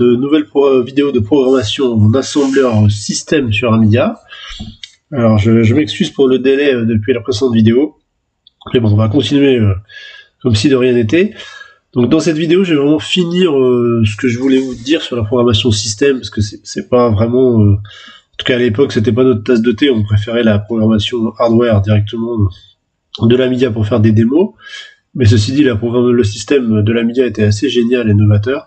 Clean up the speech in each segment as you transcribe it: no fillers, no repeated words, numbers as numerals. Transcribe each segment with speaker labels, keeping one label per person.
Speaker 1: nouvelle vidéo de programmation en assembleur système sur Amiga. Alors je m'excuse pour le délai depuis la précédente vidéo, mais bon, on va continuer comme si de rien n'était. Donc dans cette vidéo, je vais vraiment finir ce que je voulais vous dire sur la programmation système, parce que c'est pas vraiment... en tout cas à l'époque, c'était pas notre tasse de thé, on préférait la programmation hardware directement de l'Amiga pour faire des démos. Mais ceci dit, le système de l'Amiga était assez génial et novateur.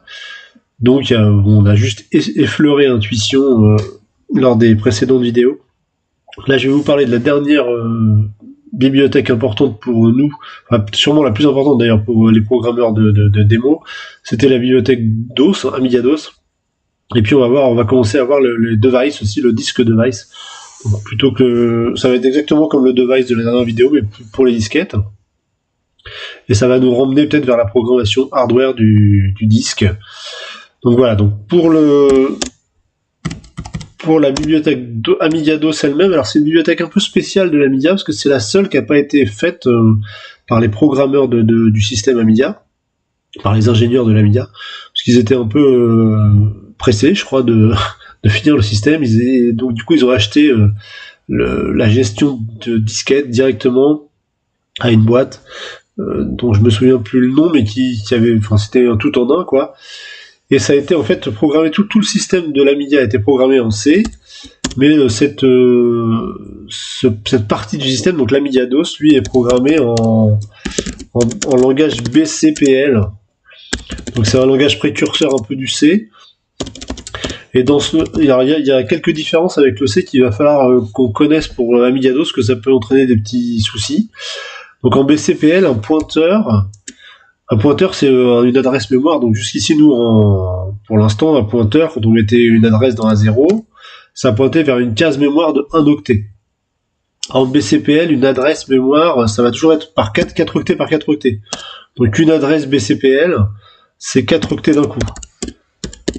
Speaker 1: Donc on a juste effleuré Intuition lors des précédentes vidéos. Là, je vais vous parler de la dernière bibliothèque importante pour nous, enfin, sûrement la plus importante d'ailleurs pour les programmeurs de démos. C'était la bibliothèque DOS, Amiga DOS. Et puis on va commencer à voir le device aussi, le disque device. Donc, plutôt que ça va être exactement comme le device de la dernière vidéo, mais pour les disquettes. Et ça va nous ramener peut-être vers la programmation hardware du disque. Donc voilà, donc pour la bibliothèque Amiga DOS elle-même, alors c'est une bibliothèque un peu spéciale de l'Amiga, parce que c'est la seule qui n'a pas été faite par les programmeurs du système Amiga, par les ingénieurs de l'Amiga, parce qu'ils étaient un peu pressés, je crois, de finir le système. Donc du coup, ils ont acheté la gestion de disquettes directement à une boîte dont je me souviens plus le nom, mais qui avait, enfin c'était un tout en un quoi. Et ça a été en fait programmé, tout le système de l'Amiga a été programmé en C, mais cette partie du système, donc l'Amiga DOS, lui est programmé en langage BCPL. Donc c'est un langage précurseur un peu du C. Et il y a quelques différences avec le C qu'il va falloir qu'on connaisse pour l'Amiga DOS, que ça peut entraîner des petits soucis. Donc en BCPL, un pointeur c'est une adresse mémoire. Donc jusqu'ici, nous, pour l'instant, un pointeur, quand on mettait une adresse dans un 0, ça pointait vers une case mémoire de 1 octet. En BCPL, une adresse mémoire, ça va toujours être par 4 octets par 4 octets. Donc une adresse BCPL, c'est 4 octets d'un coup.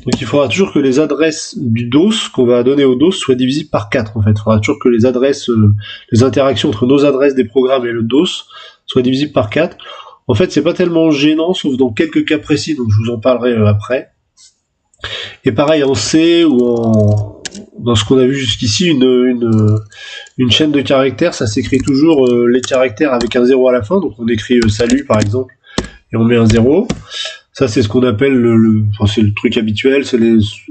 Speaker 1: Donc il faudra toujours que les adresses du DOS qu'on va donner au DOS soient divisibles par 4 en fait. Il faudra toujours que les adresses, les interactions entre nos adresses des programmes et le DOS soient divisibles par 4. En fait, c'est pas tellement gênant, sauf dans quelques cas précis, donc je vous en parlerai après. Et pareil en C ou dans ce qu'on a vu jusqu'ici, une chaîne de caractères, ça s'écrit toujours les caractères avec un 0 à la fin. Donc on écrit salut par exemple et on met un 0. Ça, c'est ce qu'on appelle c'est le truc habituel,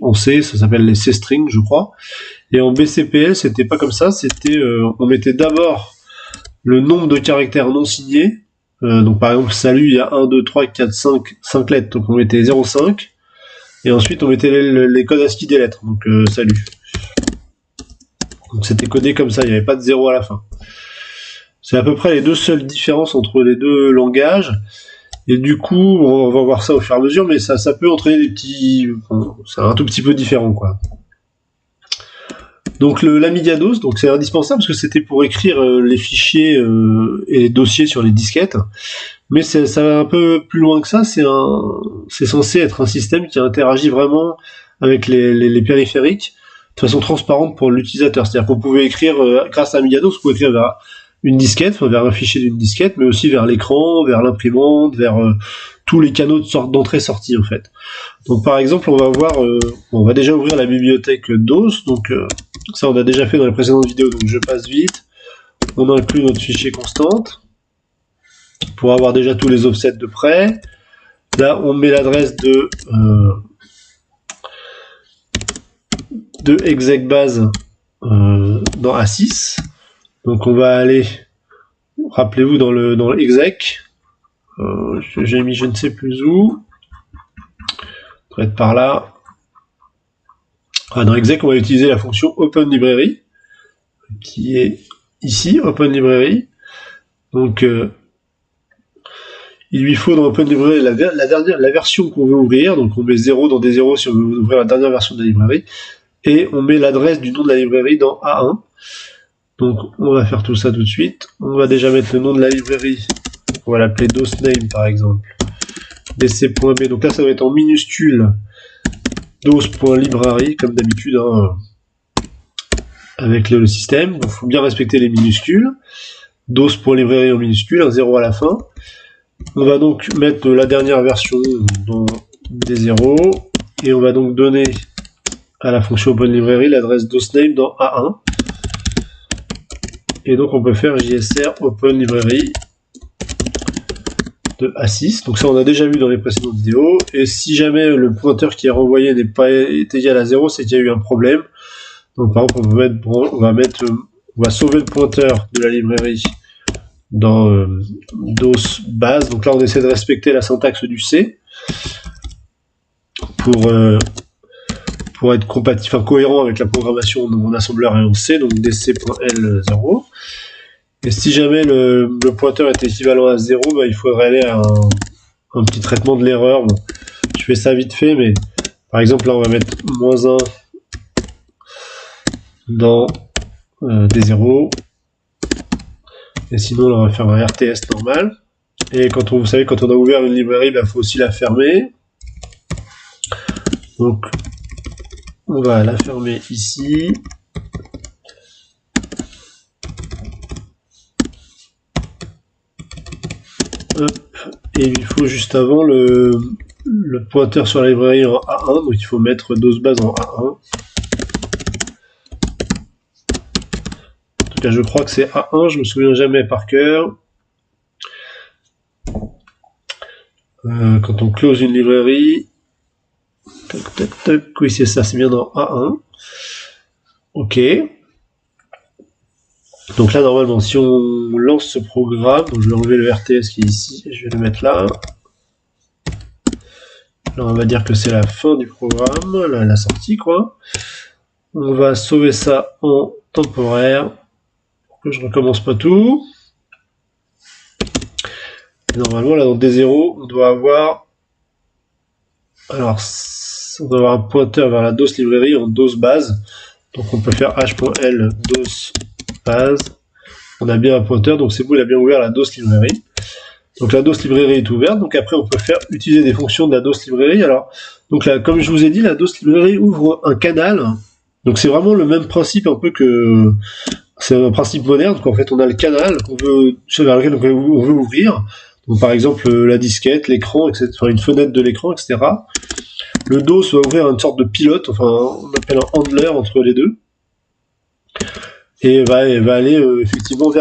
Speaker 1: en C, ça s'appelle les C-strings, je crois. Et en BCPL, c'était pas comme ça, c'était, on mettait d'abord le nombre de caractères non signés. Donc, par exemple, salut, il y a 1, 2, 3, 4, 5 lettres, donc on mettait 0,5. Et ensuite, on mettait les codes ASCII des lettres, donc salut. Donc, c'était codé comme ça, il n'y avait pas de 0 à la fin. C'est à peu près les deux seules différences entre les deux langages. Et du coup, on va voir ça au fur et à mesure, mais ça peut entraîner des petits... c'est un tout petit peu différent, quoi. Donc l'Amiga DOS, donc c'est indispensable parce que c'était pour écrire les fichiers et les dossiers sur les disquettes. Mais ça va un peu plus loin que ça, c'est censé être un système qui interagit vraiment avec les périphériques de façon transparente pour l'utilisateur. C'est-à-dire qu'on pouvait écrire, grâce à Amiga DOS, on pouvait écrire vers une disquette, enfin, vers un fichier d'une disquette, mais aussi vers l'écran, vers l'imprimante, vers tous les canaux d'entrée-sortie en fait. Donc par exemple, on va voir, on va déjà ouvrir la bibliothèque DOS, donc ça on a déjà fait dans les précédentes vidéos, donc je passe vite. On inclut notre fichier constante pour avoir déjà tous les offsets de près. Là, on met l'adresse de execbase dans A6. Donc on va aller, rappelez-vous, dans le exec. J'ai mis je ne sais plus où. Ça doit être par là. Dans exec, on va utiliser la fonction OpenLibrary, qui est ici, OpenLibrary. Donc il lui faut dans OpenLibrary la version qu'on veut ouvrir. Donc on met 0 dans des 0 si on veut ouvrir la dernière version de la librairie. Et on met l'adresse du nom de la librairie dans A1. Donc on va faire tout ça tout de suite. On va déjà mettre le nom de la librairie. On va l'appeler DOSName par exemple. dc.b. Donc là ça va être en minuscule. dos.library comme d'habitude avec le système. Il faut bien respecter les minuscules. dos.library en minuscule, un 0 à la fin. On va donc mettre la dernière version dans des 0. Et on va donc donner à la fonction OpenLibrary l'adresse DOSName dans A1. Et donc on peut faire JSR OpenLibrary de A6. Donc ça on a déjà vu dans les précédentes vidéos. Et si jamais le pointeur qui est renvoyé n'est pas été égal à 0, c'est qu'il y a eu un problème. Donc par exemple on va sauver le pointeur de la librairie dans DOS base. Donc là on essaie de respecter la syntaxe du C pour être compatible, enfin cohérent avec la programmation en assembleur et en C, donc dc.l0. Et si jamais le pointeur est équivalent à 0, bah, il faudrait aller à un petit traitement de l'erreur. Bon, je fais ça vite fait, mais par exemple là on va mettre -1 dans D0. Et sinon là on va faire un RTS normal. Et vous savez, quand on a ouvert une librairie, il faut aussi la fermer. Donc on va la fermer ici. Hop. Et il faut juste avant le pointeur sur la librairie en A1, donc il faut mettre DOS base en A1. En tout cas, je crois que c'est A1, je me souviens jamais par cœur. Quand on close une librairie, tac, tac, tac, oui c'est ça, c'est bien dans A1. Ok. Donc là, normalement, si on lance ce programme, donc je vais enlever le RTS qui est ici, et je vais le mettre là. Là, on va dire que c'est la fin du programme, la sortie, quoi. On va sauver ça en temporaire, pour que je recommence pas tout. Et normalement, là, dans D0, on doit avoir... Alors, on doit avoir un pointeur vers la DOS librairie en DOS base. Donc on peut faire h.l DOS base. On a bien un pointeur, donc c'est bon, il a bien ouvert la DOS librairie. Donc la DOS librairie est ouverte, donc après on peut utiliser des fonctions de la DOS librairie. Alors, donc là, comme je vous ai dit, la DOS librairie ouvre un canal. Donc c'est vraiment le même principe un peu que... C'est un principe moderne, donc en fait on a le canal vers lequel on veut ouvrir. Donc par exemple la disquette, l'écran, etc. Enfin une fenêtre de l'écran, etc. Le DOS va ouvrir une sorte de pilote, enfin on appelle un handler entre les deux. Et va aller effectivement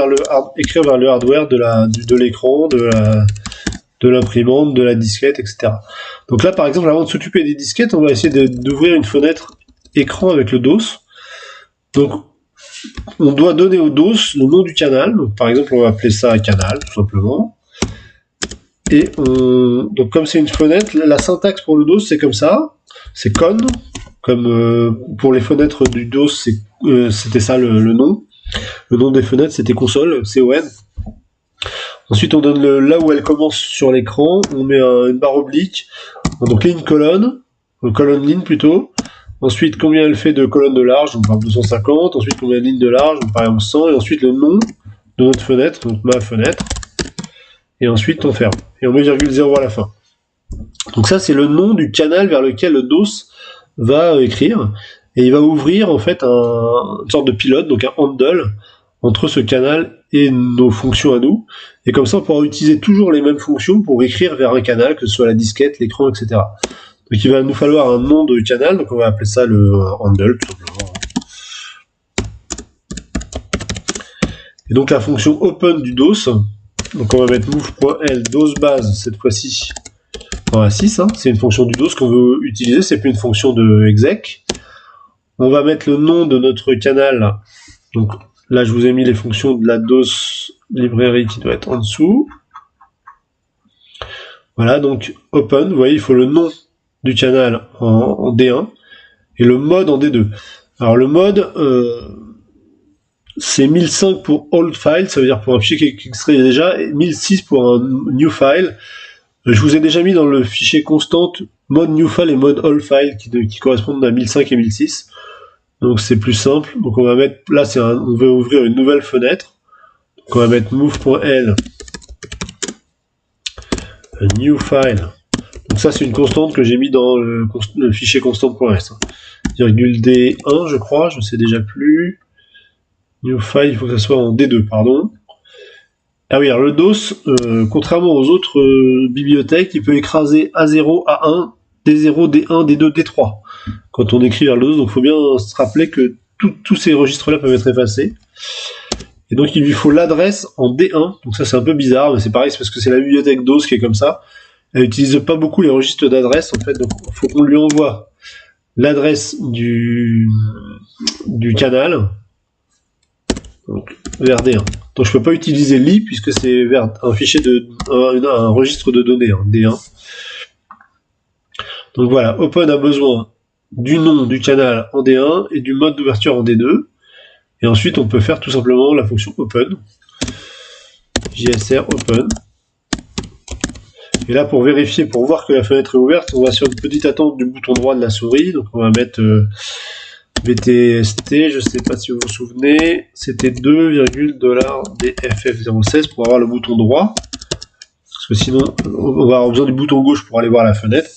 Speaker 1: écrire vers le hardware de l'écran, de l'imprimante, de la disquette, etc. Donc là par exemple, avant de s'occuper des disquettes, on va essayer d'ouvrir une fenêtre écran avec le DOS. Donc on doit donner au DOS le nom du canal. Donc par exemple on va appeler ça canal, tout simplement. Et donc comme c'est une fenêtre, la syntaxe pour le DOS c'est comme ça, c'est con, comme pour les fenêtres du DOS c'était ça le nom. Le nom des fenêtres c'était console, CON. Ensuite on donne là où elle commence sur l'écran, on met une barre oblique, donc ligne colonne, colonne ligne plutôt. Ensuite combien elle fait de colonnes de large, donc par exemple 250, ensuite combien de lignes de large, donc par exemple 100, et ensuite le nom de notre fenêtre, donc ma fenêtre. Et ensuite on ferme, et on met .0 à la fin. Donc ça c'est le nom du canal vers lequel le DOS va écrire, et il va ouvrir en fait une sorte de pilote, donc un handle, entre ce canal et nos fonctions à nous, et comme ça on pourra utiliser toujours les mêmes fonctions pour écrire vers un canal, que ce soit la disquette, l'écran, etc. Donc il va nous falloir un nom de canal, donc on va appeler ça le handle, tout simplement. Et donc la fonction open du DOS, donc on va mettre move.l DOS base cette fois-ci en A6, hein, c'est une fonction du DOS qu'on veut utiliser, c'est plus une fonction de exec. On va mettre le nom de notre canal, donc là je vous ai mis les fonctions de la DOS librairie qui doit être en dessous. Voilà, donc open, vous voyez, il faut le nom du canal en D1 et le mode en D2. Alors le mode, c'est 1005 pour old file, ça veut dire pour un fichier qui extrait déjà, et 1006 pour un new file. Je vous ai déjà mis dans le fichier constant mode new file et mode old file qui correspondent à 1005 et 1006. Donc c'est plus simple. Donc on va mettre, là on veut ouvrir une nouvelle fenêtre. Donc on va mettre move.l new file. Donc ça c'est une constante que j'ai mis dans le fichier constant.s. .d1 je crois, je ne sais déjà plus. New file, il faut que ça soit en D2, pardon. Ah oui, alors le DOS, contrairement aux autres bibliothèques, il peut écraser A0, A1 D0, D1, D2, D3 quand on écrit vers le DOS. Donc il faut bien se rappeler que tous ces registres-là peuvent être effacés. Et donc il lui faut l'adresse en D1. Donc ça c'est un peu bizarre, mais c'est pareil, c'est parce que c'est la bibliothèque DOS qui est comme ça. Elle n'utilise pas beaucoup les registres d'adresse en fait, donc il faut qu'on lui envoie l'adresse du canal, donc vers D1. Donc je peux pas utiliser li puisque c'est vers un fichier un registre de données, hein, D1. Donc voilà, Open a besoin du nom du canal en D1 et du mode d'ouverture en D2. Et ensuite on peut faire tout simplement la fonction Open, JSR Open. Et là, pour vérifier, pour voir que la fenêtre est ouverte, on va sur une petite attente du bouton droit de la souris. Donc on va mettre BTST, je ne sais pas si vous vous souvenez, c'était $2,DFF016 pour avoir le bouton droit. Parce que sinon, on va avoir besoin du bouton gauche pour aller voir la fenêtre.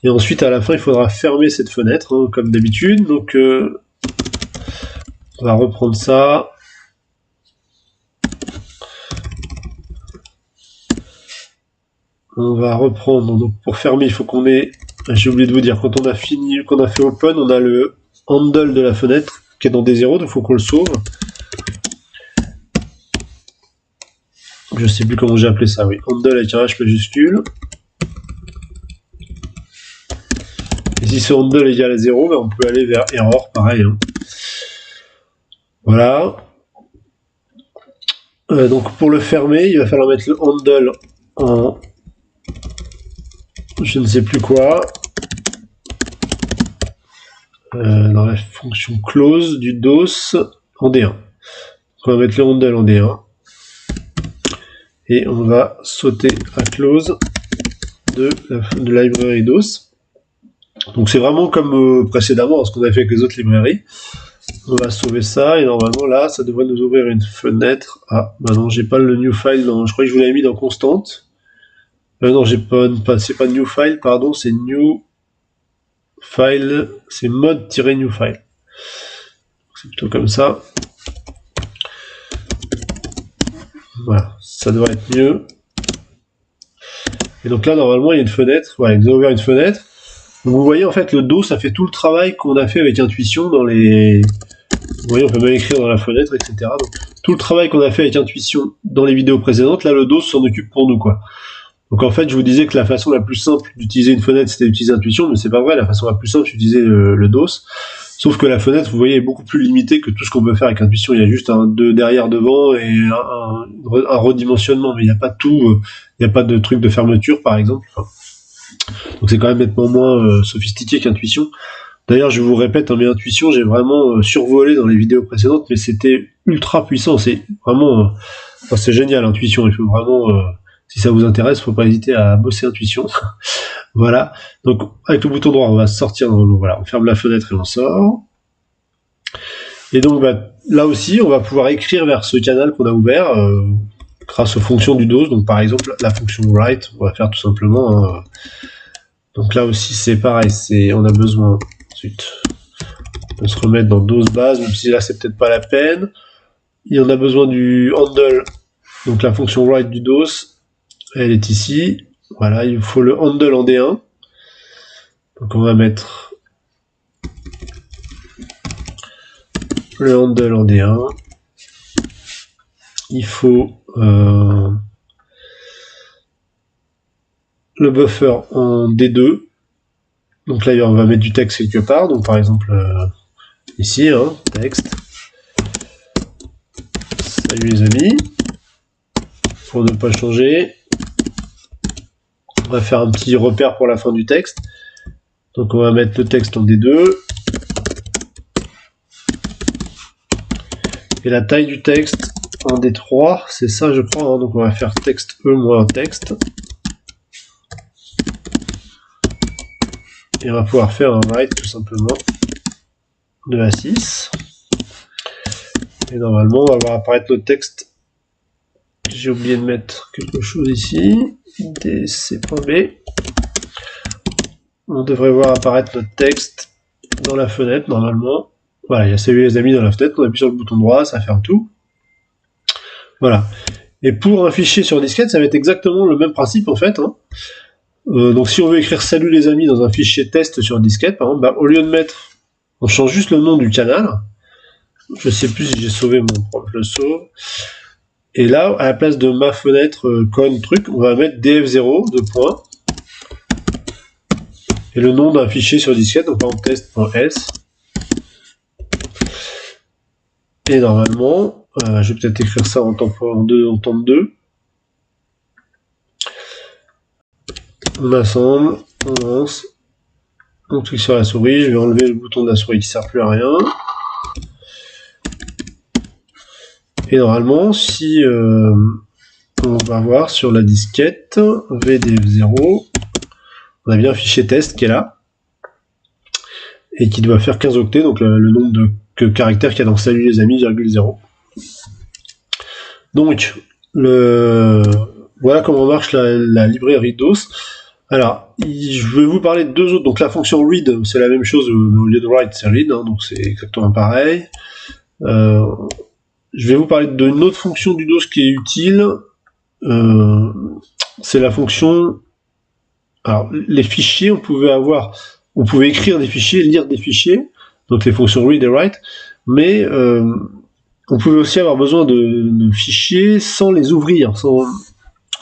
Speaker 1: Et ensuite, à la fin, il faudra fermer cette fenêtre, hein, comme d'habitude. Donc on va reprendre ça. On va reprendre, donc pour fermer, il faut qu'on ait, j'ai oublié de vous dire, quand on a fini, qu'on a fait open, on a le handle de la fenêtre qui est dans D0, donc il faut qu'on le sauve. Je sais plus comment j'ai appelé ça, oui, handle avec un H majuscule. Et si ce handle est égal à 0, ben on peut aller vers error, pareil. Hein. Voilà. Donc pour le fermer, il va falloir mettre le handle en je ne sais plus quoi, dans la fonction close du DOS en D1. On va mettre le handle en D1 et on va sauter à close de la librairie DOS. Donc c'est vraiment comme précédemment, ce qu'on a fait avec les autres librairies. On va sauver ça et normalement là, ça devrait nous ouvrir une fenêtre. Ah, bah non, j'ai pas le new file, je crois que je vous l'avais mis dans constante. Non, j'ai pas, c'est pas new file, pardon, c'est new file, c'est mode-new file. C'est plutôt comme ça. Voilà, ça devrait être mieux. Et donc là, normalement, il y a une fenêtre. Voilà, il nous a ouvert une fenêtre. Donc vous voyez, en fait, le DOS, ça fait tout le travail qu'on a fait avec Intuition dans les... Vous voyez, on peut même écrire dans la fenêtre, etc. Donc, tout le travail qu'on a fait avec Intuition dans les vidéos précédentes, là, le DOS s'en occupe pour nous, quoi. Donc en fait, je vous disais que la façon la plus simple d'utiliser une fenêtre, c'était d'utiliser Intuition, mais c'est pas vrai, la façon la plus simple, c'est d'utiliser le DOS. Sauf que la fenêtre, vous voyez, est beaucoup plus limitée que tout ce qu'on peut faire avec Intuition. Il y a juste un derrière devant et un redimensionnement, mais il n'y a pas tout, il n'y a pas de truc de fermeture, par exemple. Enfin, donc c'est quand même nettement moins sophistiqué qu'Intuition. D'ailleurs, je vous répète, mais Intuition, j'ai vraiment survolé dans les vidéos précédentes, mais c'était ultra puissant. C'est vraiment, enfin, c'est génial, Intuition. Il faut vraiment... si ça vous intéresse, faut pas hésiter à bosser Intuition. Voilà. Donc, avec le bouton droit, on va sortir. Voilà, on ferme la fenêtre et on sort. Et donc, bah, là aussi, on va pouvoir écrire vers ce canal qu'on a ouvert grâce aux fonctions du DOS. Donc, par exemple, la fonction write, on va faire tout simplement. Donc là aussi, c'est pareil. On a besoin ensuite de se remettre dans DOS base, même si là, c'est peut-être pas la peine. Et on a besoin du handle, donc la fonction write du DOS. Elle est ici. Voilà, il faut le handle en D1. Donc on va mettre le handle en D1. Il faut le buffer en D2. Donc là, on va mettre du texte quelque part. Donc par exemple, ici, hein, texte. Salut les amis. Pour ne pas changer. On va faire un petit repère pour la fin du texte. Donc on va mettre le texte en D2. Et la taille du texte en D3, c'est ça je crois. Hein. Donc on va faire texte E moins texte. Et on va pouvoir faire un write tout simplement de A6. Et normalement on va voir apparaître notre texte. J'ai oublié de mettre quelque chose ici. DC.B. On devrait voir apparaître notre texte dans la fenêtre normalement. Voilà, il y a salut les amis dans la fenêtre, on appuie sur le bouton droit, ça ferme tout. Voilà. Et pour un fichier sur disquette, ça va être exactement le même principe en fait. Hein. Donc si on veut écrire salut les amis dans un fichier test sur disquette, par exemple, bah, au lieu de mettre, on change juste le nom du canal. Je sais plus si j'ai sauvé mon propre, je le sauve. Et là, à la place de ma fenêtre con truc, on va mettre df0 de point et le nom d'un fichier sur disquette, donc par exemple test.s. Et normalement, je vais peut-être écrire ça en temps de 2. On assemble, on lance, on clique sur la souris, je vais enlever le bouton de la souris qui ne sert plus à rien. Et normalement, si on va voir sur la disquette VDF0, on a bien un fichier test qui est là, et qui doit faire 15 octets, donc le nombre de caractères qu'il y a dans salut les amis, 0,0. Donc, voilà comment marche la librairie DOS. Alors, je vais vous parler de deux autres. Donc la fonction read, c'est la même chose, au lieu de write, c'est read, hein, donc c'est exactement pareil. Je vais vous parler d'une autre fonction du DOS qui est utile. C'est la fonction... Alors, les fichiers, on pouvait écrire des fichiers, lire des fichiers, donc les fonctions read et write, mais on pouvait aussi avoir besoin de fichiers sans les ouvrir, sans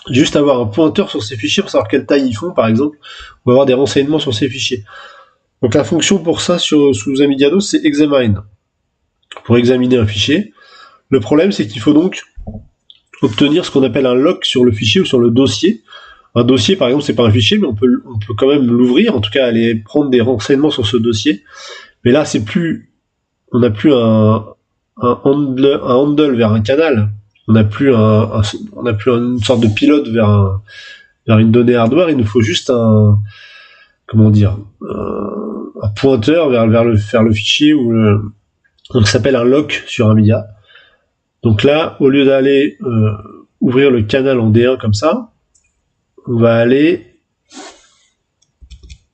Speaker 1: juste avoir un pointeur sur ces fichiers pour savoir quelle taille ils font, par exemple, ou avoir des renseignements sur ces fichiers. Donc la fonction pour ça sous Amiga DOS, c'est examine, pour examiner un fichier. Le problème, c'est qu'il faut donc obtenir ce qu'on appelle un lock sur le fichier ou sur le dossier. Un dossier, par exemple, c'est pas un fichier, mais on peut quand même l'ouvrir, en tout cas aller prendre des renseignements sur ce dossier. Mais là, on n'a plus un handle vers un canal. On n'a plus une sorte de pilote vers une donnée hardware. Il nous faut juste un pointeur vers le fichier donc ça s'appelle un lock sur Amiga. Donc là, au lieu d'aller ouvrir le canal en D1 comme ça, on va aller,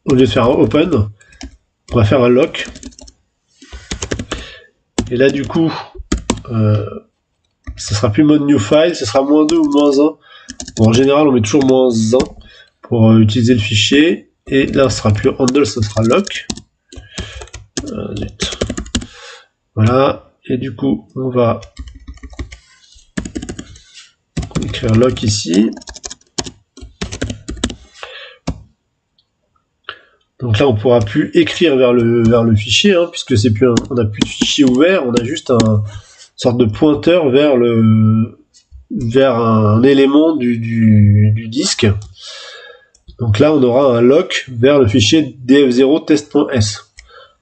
Speaker 1: au lieu de faire un open, on va faire un lock. Et là, du coup, ça sera plus mode new file, ça sera -2 ou -1. Bon, en général, on met toujours -1 pour utiliser le fichier. Et là, ce sera plus handle, ça sera lock. Voilà. Et du coup, on va écrire lock ici. Donc là, on pourra plus écrire vers le fichier, hein, puisque on n'a plus de fichier ouvert, on a juste une sorte de pointeur vers un élément du disque. Donc là, on aura un lock vers le fichier df0 test.s.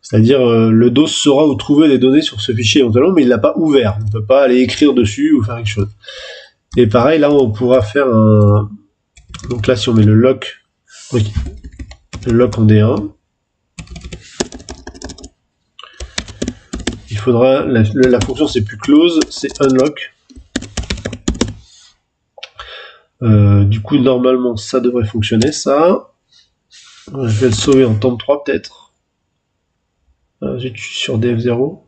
Speaker 1: C'est-à-dire, le DOS saura où trouver les données sur ce fichier éventuellement, mais il l'a pas ouvert. On ne peut pas aller écrire dessus ou faire quelque chose. Et pareil, là, on pourra faire un... Donc là, si on met le lock... Oui. Le lock en D1. Il faudra, la fonction c'est plus close, c'est unlock. Du coup, normalement, ça devrait fonctionner, ça. Je vais le sauver en temps de 3 peut-être. Je suis sur df0.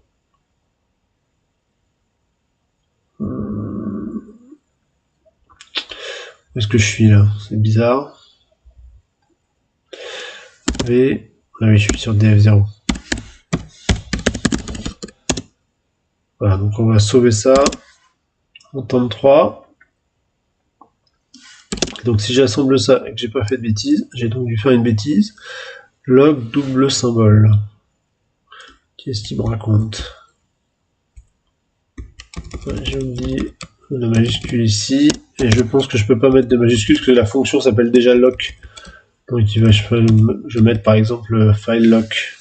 Speaker 1: Où est-ce que je suis là? C'est bizarre. Ah oui, je suis sur df0. Voilà, donc on va sauver ça en temps de 3. Donc si j'assemble ça et que j'ai pas fait de bêtises, j'ai donc dû faire une bêtise. Log double symbole. Qu'est-ce qu'il me raconte? J'ai oublié la majuscule ici, et je pense que je peux pas mettre de majuscule parce que la fonction s'appelle déjà lock. Donc je vais mettre par exemple file lock.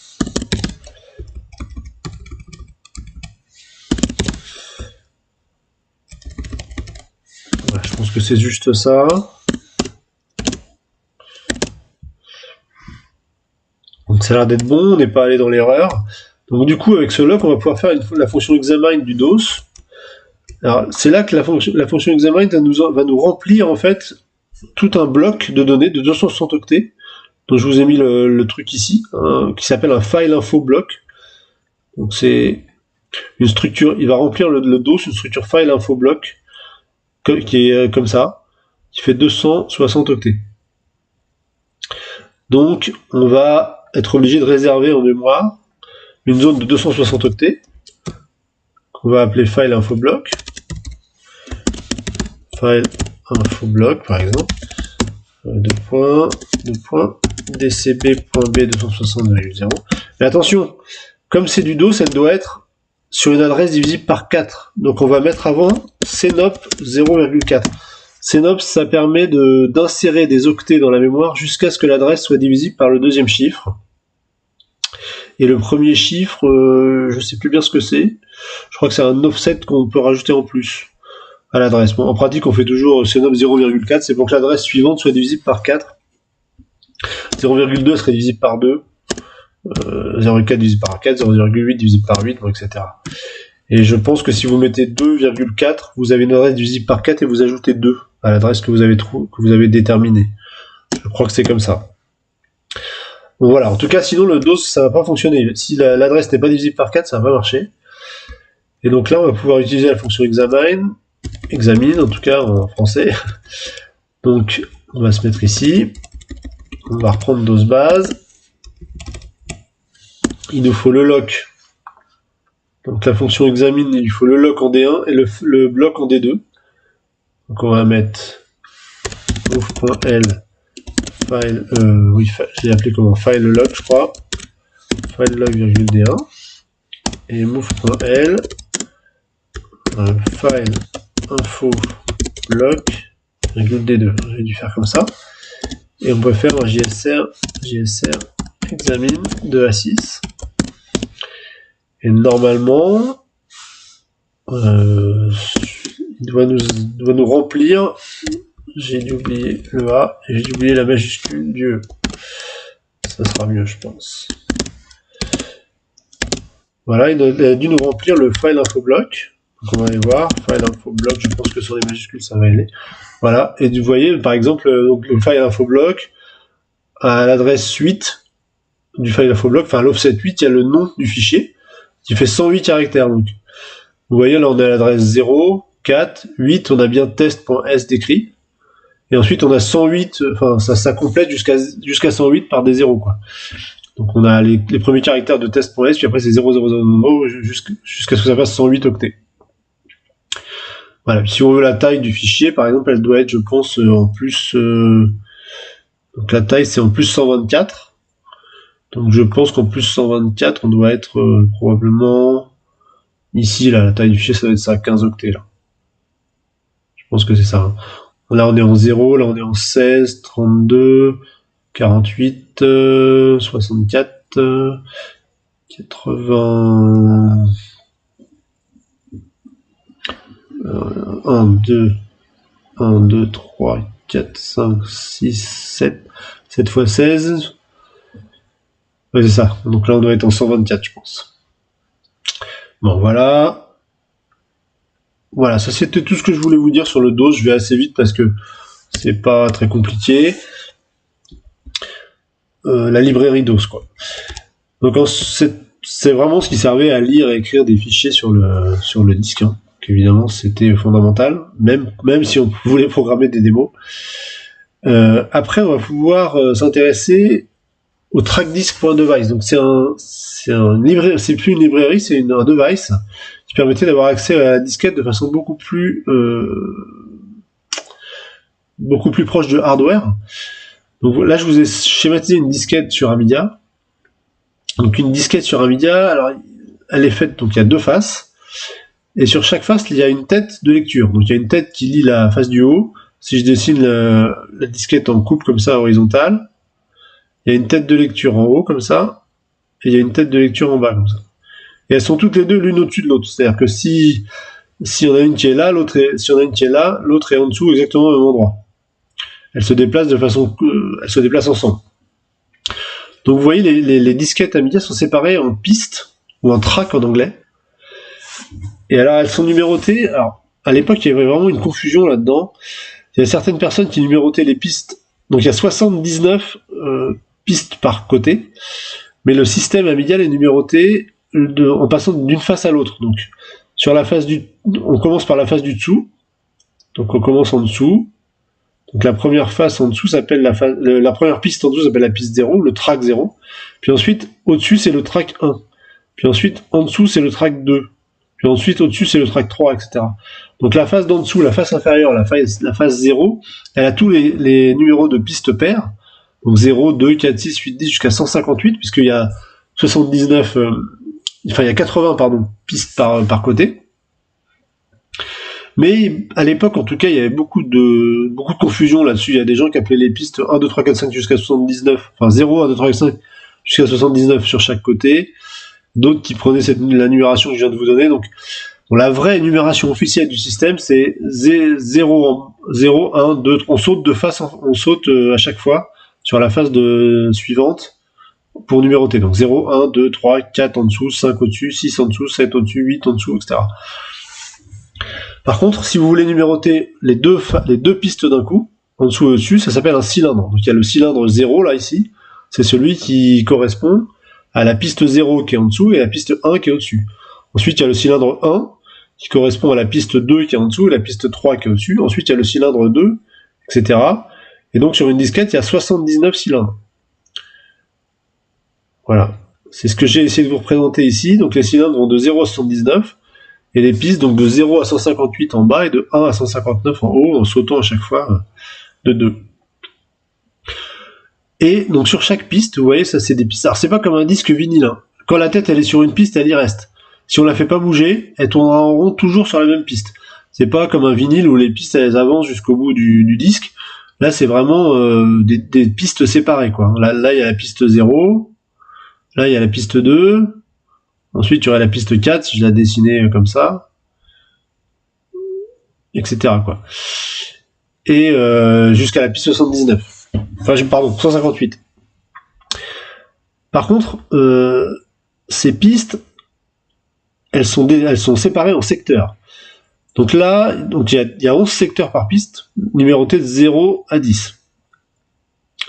Speaker 1: Voilà, je pense que c'est juste ça. Donc ça a l'air d'être bon, on n'est pas allé dans l'erreur. Donc du coup avec ce lock on va pouvoir faire la fonction examine du DOS. Alors c'est là que la fonction examine va nous remplir en fait tout un bloc de données de 260 octets. Donc je vous ai mis le truc ici, hein, qui s'appelle un file info block. Donc c'est une structure, il va remplir le DOS, une structure file info block qui est comme ça, qui fait 260 octets. Donc, on va être obligé de réserver en mémoire une zone de 260 octets, qu'on va appeler file infoblock. File infoblock, par exemple. dcb.b 260,0. Mais attention, comme c'est du DOS, elle doit être sur une adresse divisible par 4. Donc on va mettre avant CNOP 0,4. CNOP, ça permet d'insérer des octets dans la mémoire jusqu'à ce que l'adresse soit divisible par le deuxième chiffre. Et le premier chiffre, je sais plus bien ce que c'est. Je crois que c'est un offset qu'on peut rajouter en plus à l'adresse. Bon, en pratique, on fait toujours CNOP 0,4. C'est pour que l'adresse suivante soit divisible par 4. 0,2 serait divisible par 2. 0,4 divisé par 4, 0,8 divisé par 8, bon, etc. Et je pense que si vous mettez 2,4, vous avez une adresse divisible par 4 et vous ajoutez 2 à l'adresse que vous avez déterminée. Je crois que c'est comme ça. Bon, voilà, en tout cas, sinon le DOS, ça va pas fonctionner. Si l'adresse n'est pas divisible par 4, ça va pas marcher. Et donc là, on va pouvoir utiliser la fonction examine, en tout cas en français. Donc, on va se mettre ici. On va reprendre DOS base. Il nous faut le lock. Donc la fonction examine, il faut le lock en D1 et le bloc en D2. Donc on va mettre move.l file, j'ai appelé comment, file lock, je crois. File lock virgule D1 et move.l file info block virgule D2. J'ai dû faire comme ça. Et on peut faire un JSR examine de A6. Et normalement, il doit nous remplir. J'ai dû oublier le A et j'ai dû oublier la majuscule du E. Ça sera mieux, je pense. Voilà, il a dû nous remplir le file infoblock. Donc on va aller voir, file infoblock, je pense que sur les majuscules ça va aller. Voilà, et vous voyez par exemple donc, le file infoblock à l'adresse 8 du file infoblock, enfin l'offset 8, il y a le nom du fichier qui fait 108 caractères. Donc vous voyez là on est à l'adresse 0, 4, 8, on a bien test.s décrit. Et ensuite on a 108, enfin ça complète jusqu'à 108 par des zéros quoi. Donc on a les premiers caractères de test.s, puis après c'est 000 jusqu'à ce que ça fasse 108 octets. Voilà, si on veut la taille du fichier, par exemple, elle doit être, je pense, en plus... donc la taille, c'est en plus 124. Donc je pense qu'en plus 124, on doit être probablement... Ici, là, la taille du fichier, ça doit être ça, 15 octets, là. Je pense que c'est ça. Hein. Là, on est en 0, là, on est en 16, 32, 48, 64, 80... 1, 2, 3, 4, 5, 6, 7, 7 fois 16. Ouais, c'est ça. Donc là, on doit être en 124, je pense. Bon, voilà. Voilà, ça c'était tout ce que je voulais vous dire sur le DOS. Je vais assez vite parce que c'est pas très compliqué. La librairie DOS, quoi. Donc c'est vraiment ce qui servait à lire et écrire des fichiers sur le disque. Hein. Évidemment, c'était fondamental, même si on voulait programmer des démos. Après, on va pouvoir s'intéresser au trackdisk.device. Donc c'est plus une librairie, c'est un device qui permettait d'avoir accès à la disquette de façon beaucoup plus proche de hardware. Donc là, je vous ai schématisé une disquette sur Amiga. Donc une disquette sur Amiga, alors elle est faite, donc il y a deux faces. Et sur chaque face, il y a une tête de lecture. Donc il y a une tête qui lit la face du haut. Si je dessine la disquette en coupe comme ça, horizontale, il y a une tête de lecture en haut comme ça, et il y a une tête de lecture en bas comme ça. Et elles sont toutes les deux l'une au-dessus de l'autre. C'est-à-dire que si on a une qui est là, l'autre est en dessous exactement au même endroit. Elles se déplacent ensemble. Donc vous voyez, les disquettes Amiga sont séparées en pistes, ou en track en anglais. Et alors elles sont numérotées. Alors à l'époque il y avait vraiment une confusion là-dedans. Il y a certaines personnes qui numérotaient les pistes. Donc il y a 79 pistes par côté, mais le système Amiga est numéroté en passant d'une face à l'autre. Donc sur la face on commence par la face du dessous, Donc on commence en dessous. Donc la première face en dessous s'appelle la première piste en dessous s'appelle la piste 0, le track 0. Puis ensuite, au-dessus, c'est le track 1. Puis ensuite, en dessous, c'est le track 2. Puis ensuite, au-dessus, c'est le track 3, etc. Donc la face d'en dessous, la face inférieure, la face 0, elle a tous les numéros de piste paires. Donc 0, 2, 4, 6, 8, 10 jusqu'à 158, puisqu'il y a 79, il y a 80, pistes par côté. Mais à l'époque, en tout cas, il y avait beaucoup de confusion là-dessus. Il y a des gens qui appelaient les pistes 1, 2, 3, 4, 5 jusqu'à 79, enfin 0, 1, 2, 3, 4, 5 jusqu'à 79 sur chaque côté. D'autres qui prenaient la numération que je viens de vous donner. Donc, la vraie numération officielle du système, c'est 0, 1, 2, on saute de face, on saute à chaque fois sur la face suivante pour numéroter. Donc 0, 1, 2, 3, 4 en dessous, 5 au-dessus, 6 en dessous, 7 au-dessus, 8 en dessous, etc. Par contre, si vous voulez numéroter les deux pistes d'un coup, en dessous et au-dessus, ça s'appelle un cylindre. Donc il y a le cylindre 0 là ici, c'est celui qui correspond à la piste 0 qui est en dessous et la piste 1 qui est au-dessus. Ensuite, il y a le cylindre 1 qui correspond à la piste 2 qui est en dessous et la piste 3 qui est au-dessus. Ensuite, il y a le cylindre 2, etc. Et donc sur une disquette, il y a 79 cylindres. Voilà. C'est ce que j'ai essayé de vous représenter ici. Donc les cylindres vont de 0 à 79. Et les pistes, donc de 0 à 158 en bas et de 1 à 159 en haut, en sautant à chaque fois de 2. Et donc sur chaque piste, vous voyez, ça c'est des pistes. Alors c'est pas comme un disque vinyle. Hein. Quand la tête elle est sur une piste, elle y reste. Si on la fait pas bouger, elle tournera en rond toujours sur la même piste. C'est pas comme un vinyle où les pistes elles avancent jusqu'au bout du disque. Là c'est vraiment des pistes séparées, quoi. Là il y a la piste 0, là il y a la piste 2. Ensuite, il y aurait la piste 4, si je la dessinais comme ça, etc. quoi. Et jusqu'à la piste 79. Enfin, pardon, 158. Par contre, ces pistes, elles sont séparées en secteurs. Donc là, il y a 11 secteurs par piste, numérotés de 0 à 10.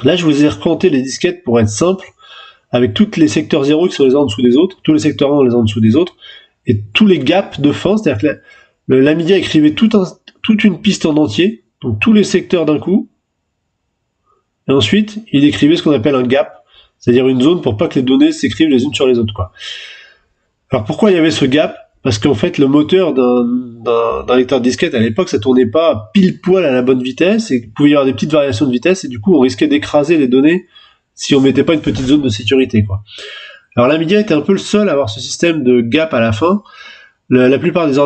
Speaker 1: Là, je vous ai représenté les disquettes pour être simple, avec tous les secteurs 0 qui sont les uns en dessous des autres, tous les secteurs 1 les uns en dessous des autres, et tous les gaps de fin, c'est-à-dire que l'Amiga écrivait toute une piste en entier, donc tous les secteurs d'un coup, et ensuite, il écrivait ce qu'on appelle un gap, c'est-à-dire une zone pour pas que les données s'écrivent les unes sur les autres, quoi. Alors pourquoi il y avait ce gap ? Parce qu'en fait, le moteur d'un lecteur de disquette, à l'époque, ça tournait pas pile poil à la bonne vitesse, et il pouvait y avoir des petites variations de vitesse, et du coup, on risquait d'écraser les données si on mettait pas une petite zone de sécurité, quoi. Alors l'Amiga était un peu le seul à avoir ce système de gap à la fin. La plupart des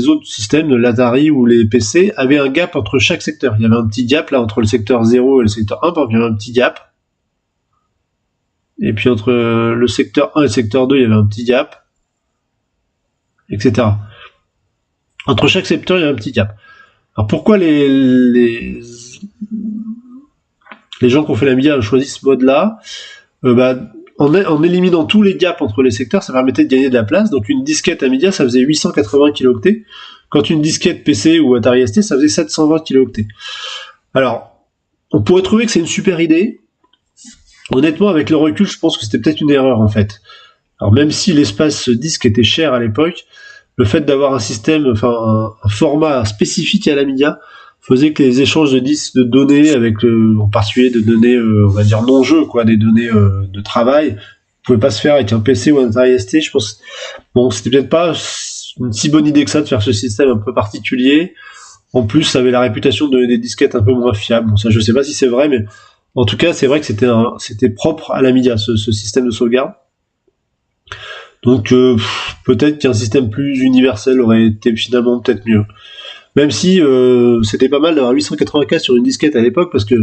Speaker 1: autres systèmes, l'Atari ou les PC, avaient un gap entre chaque secteur. Il y avait un petit gap là entre le secteur 0 et le secteur 1, par exemple, il y avait un petit gap. Et puis entre le secteur 1 et le secteur 2, il y avait un petit gap, etc. Entre chaque secteur, il y avait un petit gap. Alors pourquoi les gens qui ont fait l'Amiga ont choisi ce mode-là ? En éliminant tous les gaps entre les secteurs, ça permettait de gagner de la place. Donc une disquette Amiga, ça faisait 880 kilooctets, quand une disquette PC ou Atari ST, ça faisait 720 kilooctets. Alors, on pourrait trouver que c'est une super idée. Honnêtement, avec le recul, je pense que c'était peut-être une erreur, en fait. Alors même si l'espace disque était cher à l'époque, le fait d'avoir un système, enfin un format spécifique à l'Amiga, faisait que les échanges de disques de données en particulier de données on va dire non-jeux, quoi, des données de travail, pouvaient pas se faire avec un PC ou un Atari ST. Je pense c'était peut-être pas une si bonne idée que ça de faire ce système un peu particulier. En plus, ça avait la réputation de donner des disquettes un peu moins fiables. Bon, ça je sais pas si c'est vrai, mais en tout cas c'est vrai que c'était propre à l'Amiga, ce système de sauvegarde. Donc peut-être qu'un système plus universel aurait été finalement peut-être mieux. Même si c'était pas mal d'avoir 884 sur une disquette à l'époque, parce que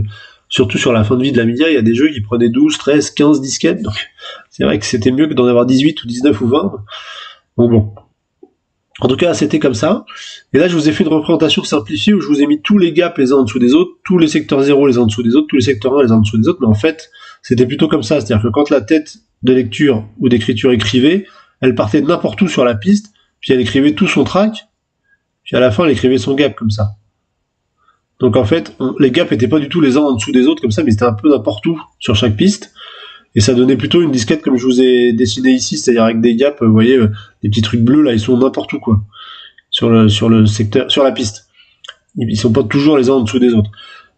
Speaker 1: surtout sur la fin de vie de l'Amiga, il y a des jeux qui prenaient 12, 13, 15 disquettes, donc c'est vrai que c'était mieux que d'en avoir 18 ou 19 ou 20. Bon. En tout cas, c'était comme ça. Et là, je vous ai fait une représentation simplifiée où je vous ai mis tous les gaps les uns en dessous des autres, tous les secteurs 0 les uns en dessous des autres, tous les secteurs 1 les uns en dessous des autres, mais en fait, c'était plutôt comme ça, c'est-à-dire que quand la tête de lecture ou d'écriture écrivait, elle partait de n'importe où sur la piste, puis elle écrivait tout son track, puis à la fin, elle écrivait son gap comme ça. Donc en fait, les gaps n'étaient pas du tout les uns en dessous des autres comme ça, mais c'était un peu n'importe où sur chaque piste. Et ça donnait plutôt une disquette comme je vous ai dessiné ici, c'est-à-dire avec des gaps, vous voyez, des petits trucs bleus là, ils sont n'importe où, quoi, sur le secteur, sur la piste. ils sont pas toujours les uns en dessous des autres.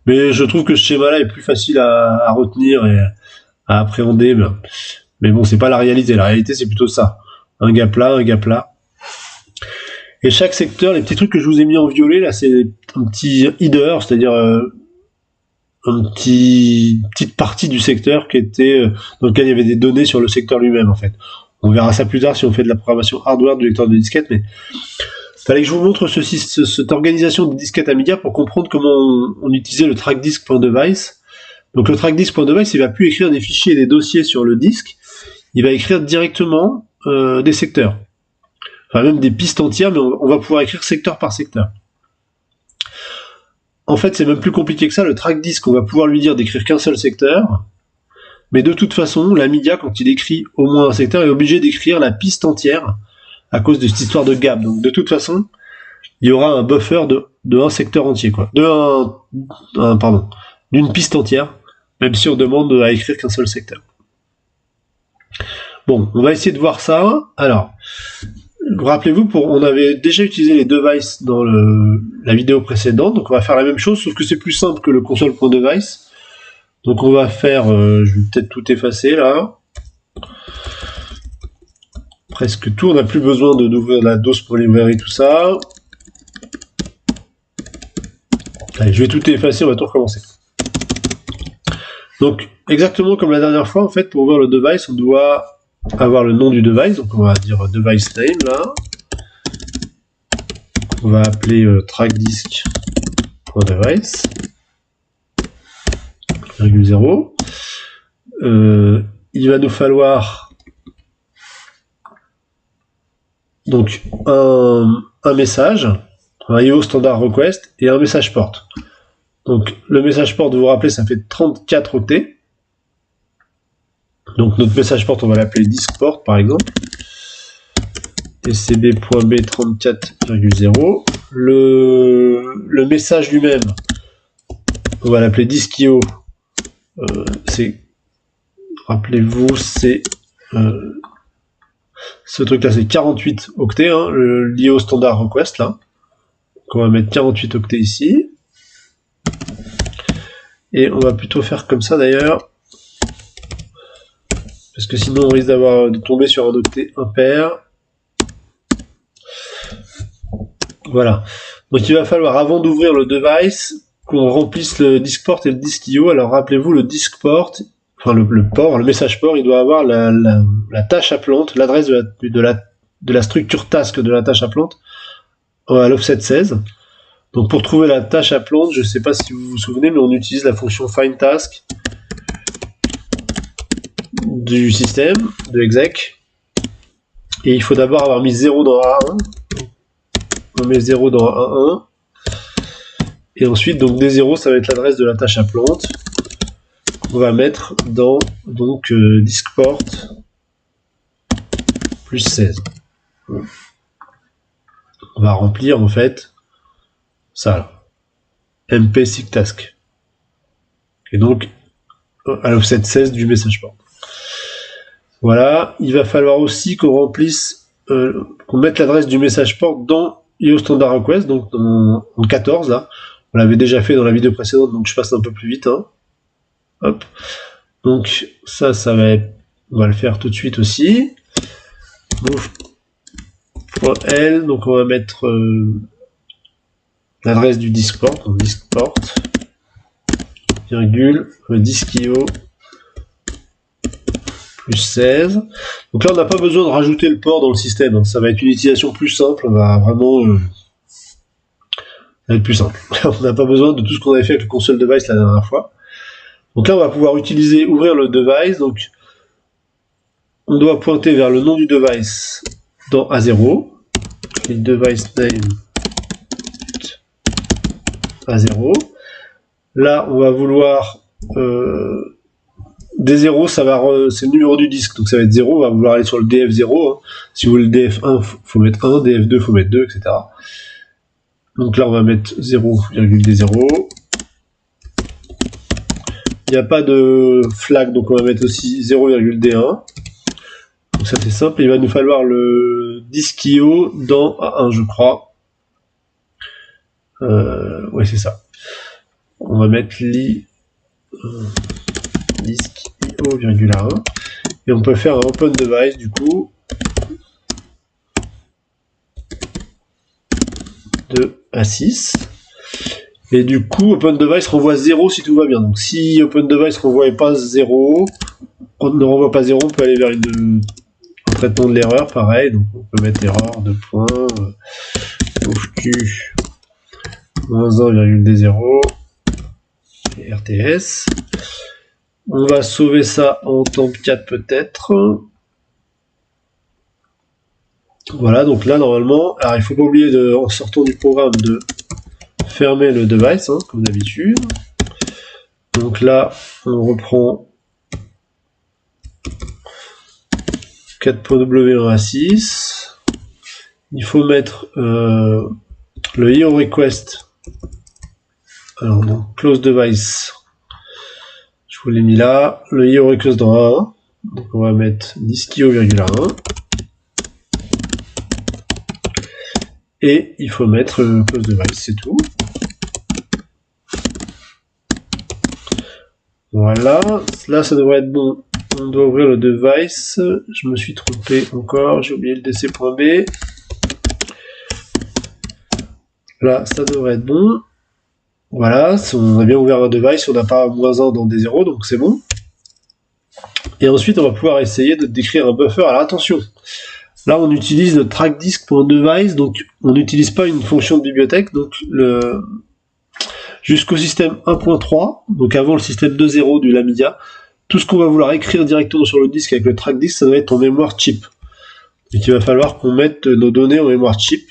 Speaker 1: Mais je trouve que ce schéma-là est plus facile à retenir et à appréhender. Mais bon, c'est pas la réalité. La réalité, c'est plutôt ça. Un gap là, un gap là. Et chaque secteur, les petits trucs que je vous ai mis en violet, là, c'est un petit header, c'est-à-dire une petite partie du secteur qui était dans lequel il y avait des données sur le secteur lui-même, en fait. On verra ça plus tard si on fait de la programmation hardware du lecteur de disquette, mais fallait que je vous montre cette organisation de disquettes Amiga pour comprendre comment on utilisait le trackdisk.device. Donc le trackdisk.device, il va plus écrire des fichiers et des dossiers sur le disque, il va écrire directement des secteurs. Enfin même des pistes entières, mais on va pouvoir écrire secteur par secteur. En fait, c'est même plus compliqué que ça. Le trackdisk, on va pouvoir lui dire d'écrire qu'un seul secteur, mais de toute façon, l'Amiga, quand il écrit au moins un secteur, est obligé d'écrire la piste entière à cause de cette histoire de gap. Donc de toute façon, il y aura un buffer de un secteur entier, quoi. D'une piste entière, même si on demande à écrire qu'un seul secteur. Bon, on va essayer de voir ça. Alors, rappelez-vous, on avait déjà utilisé les devices dans la vidéo précédente, donc on va faire la même chose, sauf que c'est plus simple que le console.device. Donc on va faire, je vais peut-être tout effacer là. Presque tout, on n'a plus besoin d'ouvrir la DOS pour librairie, tout ça. Allez, je vais tout effacer, on va tout recommencer. Donc, exactement comme la dernière fois, en fait, pour ouvrir le device, on doit avoir le nom du device, donc on va dire device name, là. On va appeler trackdisk.device, 0. Il va nous falloir donc un message, un IO standard request et un message port. Donc le message port, vous vous rappelez, ça fait 34 octets. Donc notre message port, on va l'appeler disk port par exemple. tcb.b34,0. Le message lui-même, on va l'appeler disk.io. Rappelez-vous, c'est ce truc-là, c'est 48 octets, hein, l'IO standard request là. Donc on va mettre 48 octets ici. Et on va plutôt faire comme ça d'ailleurs. Parce que sinon on risque de tomber sur un octet impair. Voilà. Donc il va falloir, avant d'ouvrir le device, qu'on remplisse le disk port et le disk IO. Alors rappelez-vous, le disk port, enfin le message port, il doit avoir la tâche appelante, l'adresse de la structure task de la tâche appelante à l'offset 16. Donc pour trouver la tâche appelante, je ne sais pas si vous vous souvenez, mais on utilise la fonction findTask du système, de exec. Et il faut d'abord avoir mis 0 dans A1. On met 0 dans A1. Et ensuite, donc D0, ça va être l'adresse de la tâche appelante. On va mettre dans donc diskport plus 16. On va remplir en fait ça là. MP SIGTASK. Et donc à l'offset 16 du message port. Voilà, il va falloir aussi qu'on remplisse, qu'on mette l'adresse du message port dans IO standard request, donc en 14 là. On l'avait déjà fait dans la vidéo précédente, donc je passe un peu plus vite. Hein. Hop. Donc ça va être, on va le faire tout de suite aussi. Move.l, donc on va mettre l'adresse du diskport, donc diskport, virgule, disk.io plus 16. Donc là on n'a pas besoin de rajouter le port dans le système, hein. Ça va être une utilisation plus simple, on va vraiment ça va être plus simple. On n'a pas besoin de tout ce qu'on avait fait avec le console device la dernière fois. Donc là on va pouvoir ouvrir le device, donc on doit pointer vers le nom du device dans A0, et device name A0. Là on va vouloir D0, c'est le numéro du disque, donc ça va être 0, on va vouloir aller sur le DF0, hein. Si vous voulez le DF1, faut mettre 1, DF2, faut mettre 2, etc. Donc là on va mettre 0,D0. Il n'y a pas de flag, donc on va mettre aussi 0,D1. Donc ça c'est simple, il va nous falloir le disk.io dans A1 je crois. Ouais, c'est ça. On va mettre disk IO,1 et on peut faire un open device du coup de A6 et du coup open device renvoie 0 si tout va bien. Donc si open device renvoie pas 0, on ne renvoie pas 0, on peut aller vers un traitement de l'erreur pareil. Donc on peut mettre erreur de point q -1,d0 et RTS. On va sauver ça en temp4 peut-être. Voilà, donc là normalement, alors il faut pas oublier en sortant du programme de fermer le device, hein, comme d'habitude. Donc là, on reprend 4.w en A6. Il faut mettre le IO request. Alors donc close device. Je vous l'ai mis là. Le IO request dans A1. Donc on va mettre disk IO,1. Et il faut mettre close device, c'est tout. Voilà, là ça devrait être bon. On doit ouvrir le device. Je me suis trompé encore, j'ai oublié le dc.b. Là, ça devrait être bon. Voilà, on a bien ouvert un device, on n'a pas -1 dans D0, donc c'est bon. Et ensuite, on va pouvoir essayer de décrire un buffer. Alors attention, là on utilise le trackDisk.device, donc on n'utilise pas une fonction de bibliothèque, donc jusqu'au système 1.3, donc avant le système 2.0 du Lamidia, tout ce qu'on va vouloir écrire directement sur le disque avec le trackDisk, ça doit être en mémoire chip. Donc il va falloir qu'on mette nos données en mémoire chip.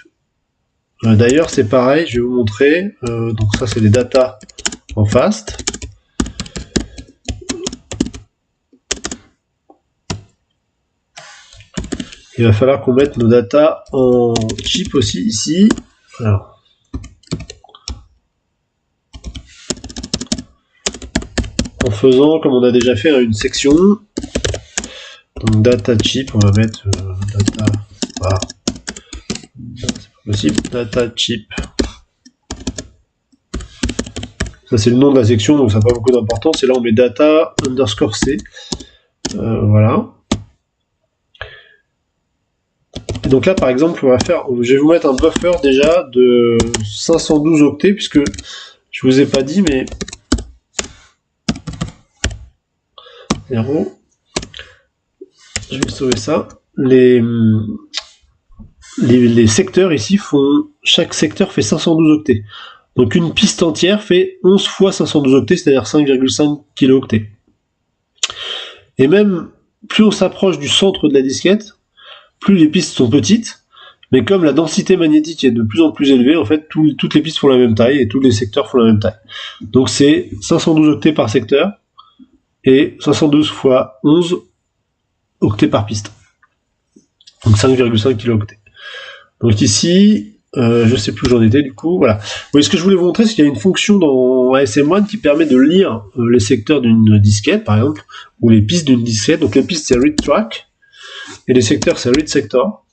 Speaker 1: D'ailleurs c'est pareil, je vais vous montrer, donc ça c'est les data en fast. Il va falloir qu'on mette nos data en chip aussi ici. Alors, en faisant comme on a déjà fait une section. Donc data chip, on va mettre data. Voilà. C'est pas possible. Data chip. Ça c'est le nom de la section, donc ça n'a pas beaucoup d'importance. Et là on met data underscore C. Voilà. Et donc là par exemple on va faire. Je vais vous mettre un buffer déjà de 512 octets, puisque je vous ai pas dit, mais 0. Je vais sauver ça. Les secteurs ici font. Chaque secteur fait 512 octets. Donc une piste entière fait 11 fois 512 octets, c'est-à-dire 5,5 kilooctets. Et même plus on s'approche du centre de la disquette, plus les pistes sont petites, mais comme la densité magnétique est de plus en plus élevée, en fait toutes les pistes font la même taille et tous les secteurs font la même taille. Donc c'est 512 octets par secteur et 512 fois 11 octets par piste. Donc 5,5 kilooctets. Donc ici, je sais plus où j'en étais du coup, voilà. Oui, ce que je voulais vous montrer, c'est qu'il y a une fonction dans ASM1 qui permet de lire les secteurs d'une disquette, par exemple, ou les pistes d'une disquette. Donc les pistes c'est read track, et les secteurs c'est read sector.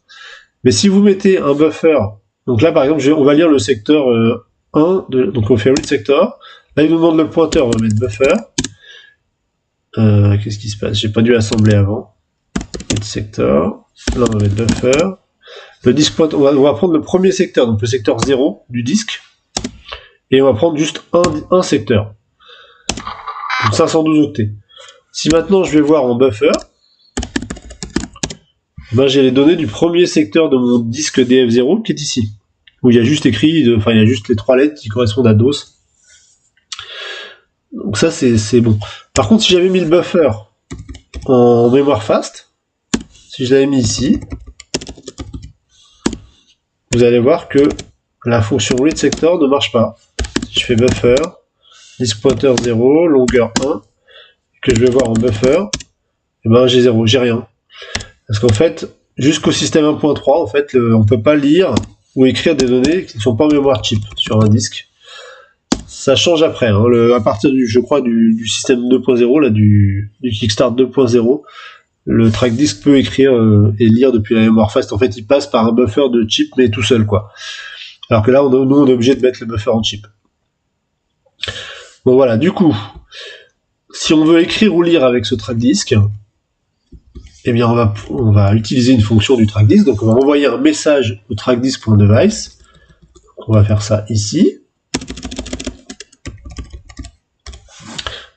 Speaker 1: Mais si vous mettez un buffer, donc là par exemple, on va lire le secteur 1, donc on fait read sector. Là il nous demande le pointeur, on va mettre buffer. Qu'est-ce qui se passe? J'ai pas dû assembler avant. Read sector. Là on va mettre buffer. Le disque pointeur, on va prendre le premier secteur, donc le secteur 0 du disque, et on va prendre juste un secteur. Donc 512 octets. Si maintenant je vais voir en buffer, ben j'ai les données du premier secteur de mon disque DF0 qui est ici, où il y a juste écrit, enfin il y a juste les 3 lettres qui correspondent à DOS. Donc ça c'est bon. Par contre si j'avais mis le buffer en mémoire fast, si je l'avais mis ici, vous allez voir que la fonction read sector ne marche pas. Si je fais buffer, disk pointer 0, longueur 1, que je vais voir en buffer, et ben j'ai 0, j'ai rien. Parce qu'en fait, jusqu'au système 1.3, en fait, on peut pas lire ou écrire des données qui ne sont pas en mémoire chip sur un disque. Ça change après, hein, à partir je crois du système 2.0, là, du Kickstart 2.0, le track disk peut écrire et lire depuis la mémoire fast. En fait, il passe par un buffer de chip, mais tout seul, quoi. Alors que là, nous, on est obligé de mettre le buffer en chip. Bon voilà, du coup, si on veut écrire ou lire avec ce track disk, eh bien on va utiliser une fonction du track disk. Donc on va envoyer un message au trackdisk.device. On va faire ça ici.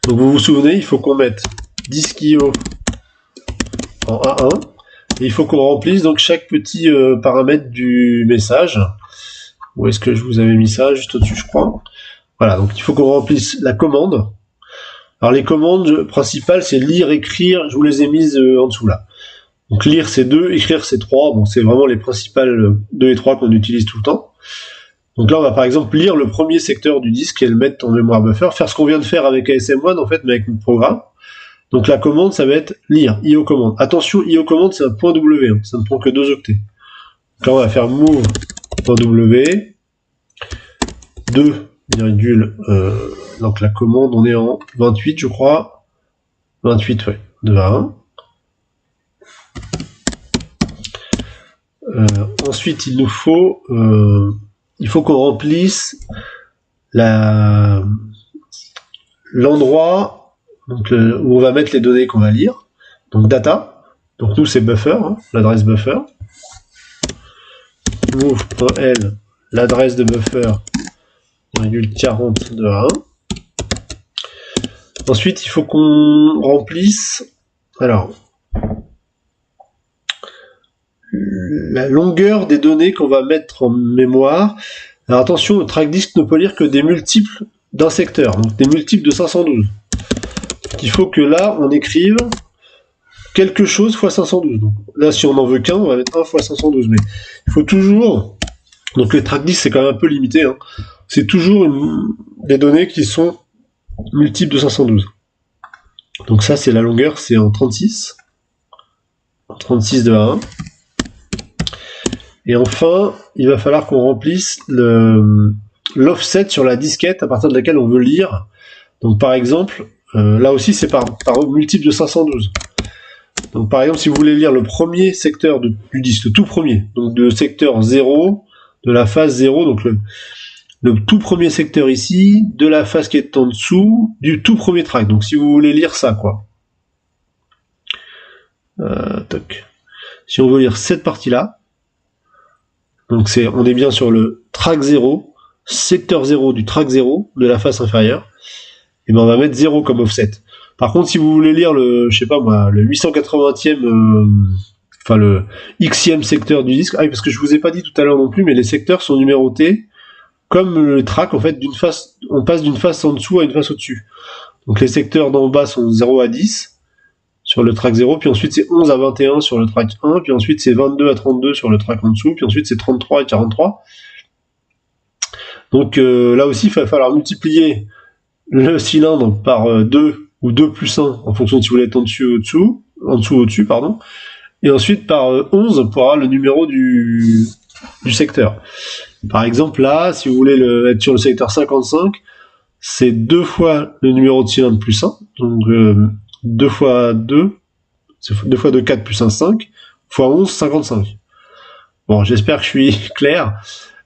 Speaker 1: Donc vous vous souvenez, il faut qu'on mette disk.io en A1 et il faut qu'on remplisse donc chaque petit paramètre du message. Où est-ce que je vous avais mis ça? Juste au-dessus, je crois. Voilà, donc il faut qu'on remplisse la commande. Alors les commandes principales, c'est lire, écrire. Je vous les ai mises en dessous là. Donc lire c'est 2, écrire c'est 3. Bon, c'est vraiment les principales 2 et 3 qu'on utilise tout le temps. Donc là, on va par exemple lire le premier secteur du disque et le mettre en mémoire buffer, faire ce qu'on vient de faire avec ASM1 en fait, mais avec notre programme. Donc la commande, ça va être lire, IO commande. Attention, IO commande, c'est un point .w, hein, ça ne prend que 2 octets. Donc là, on va faire move.w, 2, donc la commande, on est en 28, je crois. 28, ouais, de 1. Ensuite, il faut qu'on remplisse l'endroit où on va mettre les données qu'on va lire. Donc data. Donc nous c'est buffer, hein, l'adresse buffer. Move.l, l'adresse de buffer, 40 de 1. Ensuite, il faut qu'on remplisse la longueur des données qu'on va mettre en mémoire. Alors attention, le track disk ne peut lire que des multiples d'un secteur, donc des multiples de 512. Donc il faut que là, on écrive quelque chose fois 512. Donc là, si on n'en veut qu'un, on va mettre 1 fois 512. Mais il faut toujours... Donc les track disk, c'est quand même un peu limité. Hein. C'est toujours des données qui sont multiples de 512. Donc ça, c'est la longueur, c'est en 36. En 36 de 1. Et enfin, il va falloir qu'on remplisse l'offset sur la disquette à partir de laquelle on veut lire. Donc par exemple, là aussi c'est par multiple de 512. Donc par exemple, si vous voulez lire le premier secteur du disque, le tout premier, donc de secteur 0, de la phase 0, donc le tout premier secteur ici, de la phase qui est en dessous, du tout premier track. Donc si vous voulez lire ça, quoi. Si on veut lire cette partie-là, donc on est bien sur le track 0, secteur 0 du track 0 de la face inférieure, et ben on va mettre 0 comme offset. Par contre, si vous voulez lire le 880e, enfin le xème secteur du disque, parce que je vous ai pas dit tout à l'heure non plus, mais les secteurs sont numérotés comme le track, en fait, on passe d'une face en dessous à une face au-dessus. Donc les secteurs d'en bas sont 0 à 10 sur le track 0, puis ensuite c'est 11 à 21 sur le track 1, puis ensuite c'est 22 à 32 sur le track en dessous, puis ensuite c'est 33 à 43. Donc là aussi, il va falloir multiplier le cylindre par 2 ou 2 plus 1 en fonction de si vous voulez être en dessous ou au-dessus, pardon. Et ensuite par 11 pour avoir le numéro du secteur. Par exemple là, si vous voulez être sur le secteur 55, c'est 2 fois le numéro de cylindre plus 1, donc 2 fois 2, c'est 2 fois 2, 4 plus 1, 5, fois 11, 55. Bon, j'espère que je suis clair.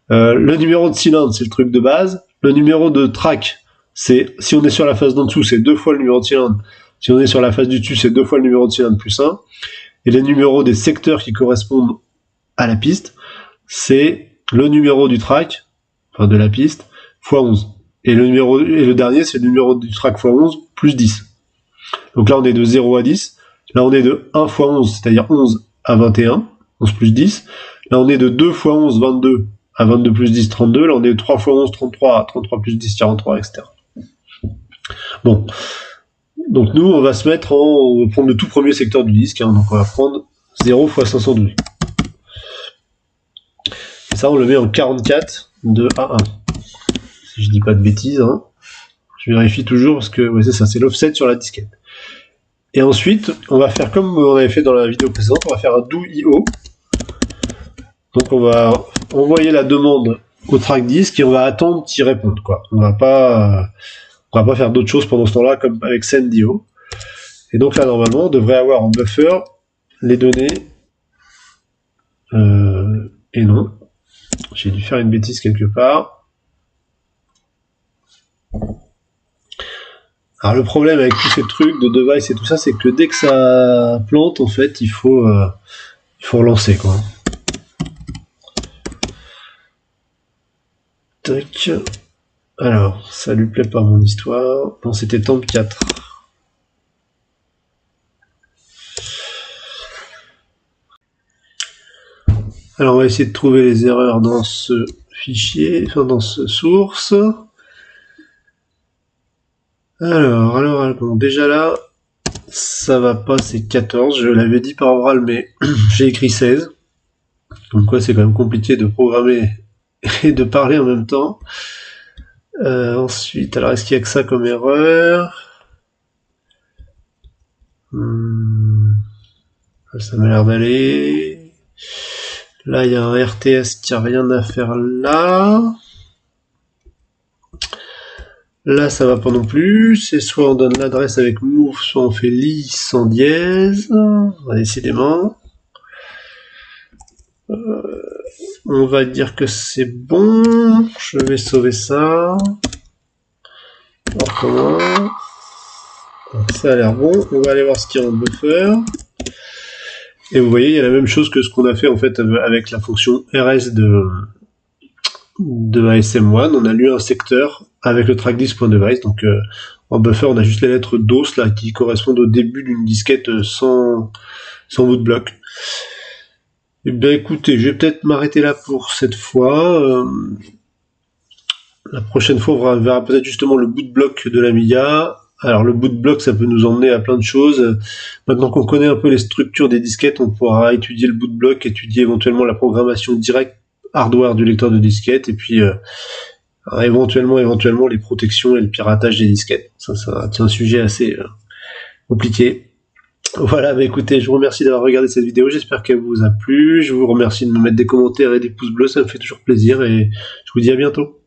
Speaker 1: Le numéro de cylindre, c'est le truc de base. Le numéro de track, c'est, si on est sur la face d'en dessous, c'est 2 fois le numéro de cylindre. Si on est sur la face du dessus, c'est 2 fois le numéro de cylindre plus 1. Et les numéros des secteurs qui correspondent à la piste, c'est le numéro du track, enfin de la piste, fois 11. Et le dernier, c'est le numéro du track fois 11 plus 10. Donc là, on est de 0 à 10. Là, on est de 1 fois 11, c'est-à-dire 11 à 21, 11 plus 10. Là, on est de 2 fois 11, 22, à 22 plus 10, 32. Là, on est de 3 fois 11, 33, 33 plus 10, 43, etc. Bon. Donc nous, on va prendre le tout premier secteur du disque. Hein, donc on va prendre 0 fois 512. Et ça, on le met en 44 de A1. Si je dis pas de bêtises, hein. Je vérifie toujours parce que c'est ça, c'est l'offset sur la disquette. Et ensuite, on va faire comme on avait fait dans la vidéo précédente, on va faire un do IO. Donc on va envoyer la demande au track disk et on va attendre qu'il réponde, quoi. On va pas faire d'autres choses pendant ce temps-là, comme avec send.io. Et donc là, normalement, on devrait avoir en buffer les données. Et non. J'ai dû faire une bêtise quelque part. Alors le problème avec tous ces trucs de device et tout ça, c'est que dès que ça plante, en fait, il faut relancer, quoi. Tac. Alors, ça lui plaît pas mon histoire. Non, c'était temp 4. Alors on va essayer de trouver les erreurs dans ce fichier, enfin dans ce source. Alors, bon, déjà là, ça va pas, c'est 14. Je l'avais dit par oral, mais j'ai écrit 16. Donc quoi, c'est quand même compliqué de programmer et de parler en même temps. Ensuite, alors est-ce qu'il y a que ça comme erreur? Ça m'a l'air d'aller. Là, il y a un RTS qui a rien à faire là. Là, ça va pas non plus. C'est soit on donne l'adresse avec move, soit on fait li sans dièse. Décidément. On va dire que c'est bon. Je vais sauver ça. On recommence. Ça a l'air bon. On va aller voir ce qu'il y a en buffer. Et vous voyez, il y a la même chose que ce qu'on a fait en fait avec la fonction rs de ASM1. On a lu un secteur avec le trackDisk.device. Donc en buffer, on a juste les lettres DOS là qui correspondent au début d'une disquette sans bootblock. Eh bien écoutez, je vais peut-être m'arrêter là pour cette fois. La prochaine fois, on verra peut-être justement le bootblock de l'Amiga. Alors le bootblock, ça peut nous emmener à plein de choses. Maintenant qu'on connaît un peu les structures des disquettes, on pourra étudier le bootblock, étudier éventuellement la programmation directe hardware du lecteur de disquette, et puis éventuellement les protections et le piratage des disquettes. Ça c'est un sujet assez compliqué. Voilà, bah écoutez, je vous remercie d'avoir regardé cette vidéo, j'espère qu'elle vous a plu. Je vous remercie de me mettre des commentaires et des pouces bleus, ça me fait toujours plaisir, et je vous dis à bientôt.